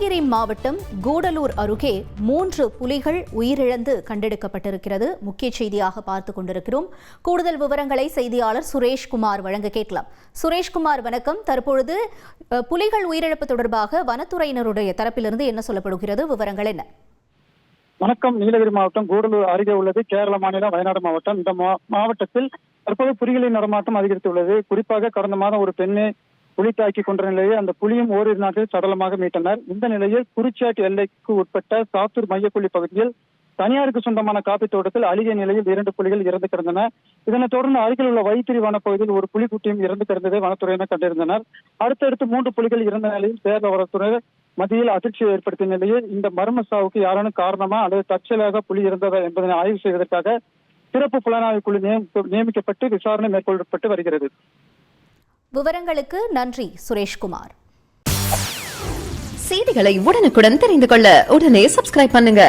நீலகிரி மாவட்டம் கூடலூர் அருகே 3 புலிகள் உயிரிழந்து கண்டெடுக்கப்பட்டிருக்கிறது. முக்கிய செய்தியாக பார்த்துக் கொண்டிருக்கிறோம். கூடுதல் விவரங்களை செய்தியாளர் சுரேஷ்குமார் வழங்க கேட்கலாம். சுரேஷ்குமார், வணக்கம். தற்பொழுது புலிகள் உயிரிழப்பு தொடர்பாக வனத்துறையினருடைய தரப்பிலிருந்து என்ன சொல்லப்படுகிறது? விவரங்கள் என்ன? வணக்கம். நீலகிரி மாவட்டம் கூடலூர் அருகே உள்ளது கேரள மாநிலம் வயநாடு மாவட்டம். இந்த மாவட்டத்தில் தற்போது புலிகளின் நடமாட்டம் அதிகரித்துள்ளது. குறிப்பாக கடந்த மாதம் ஒரு பெண்ணை புலி தாக்கி கொன்ற நிலையில் அந்த புலியும் ஓரிரு நாட்களில் சடலமாக மீட்டனர். இந்த நிலையில் குறிச்சாட்டு எல்லைக்கு உட்பட்ட சாத்தூர் மையப்புள்ளி பகுதியில் தனியாருக்கு சொந்தமான காப்பி தோட்டத்தில் அழுகிய நிலையில் 2 புலிகள் இறந்து கிடந்தன. இதனைத் தொடர்ந்து அருகில் உள்ள வைத்திரி வனப்பகுதியில் ஒரு புலிக்குட்டியும் இறந்து கிடந்ததை வனத்துறையினர் கண்டிருந்தனர். அடுத்தடுத்து 3 புலிகள் இறந்த நிலையில் கேரள வனத்துறை மத்தியில் அதிர்ச்சியை ஏற்படுத்திய நிலையில் இந்த மர்ம சாவுக்கு யாரான காரணமா அல்லது தற்செயலாக புலி இருந்ததா என்பதனை ஆய்வு செய்வதற்காக சிறப்பு புலனாய்வு குழு நியமிக்கப்பட்டு விசாரணை மேற்கொள்ளப்பட்டு வருகிறது. விவரங்களுக்கு நன்றி சுரேஷ்குமார். செய்திகளை உடனுக்குடன் தெரிந்து கொள்ள உடனே சப்ஸ்கிரைப் பண்ணுங்க.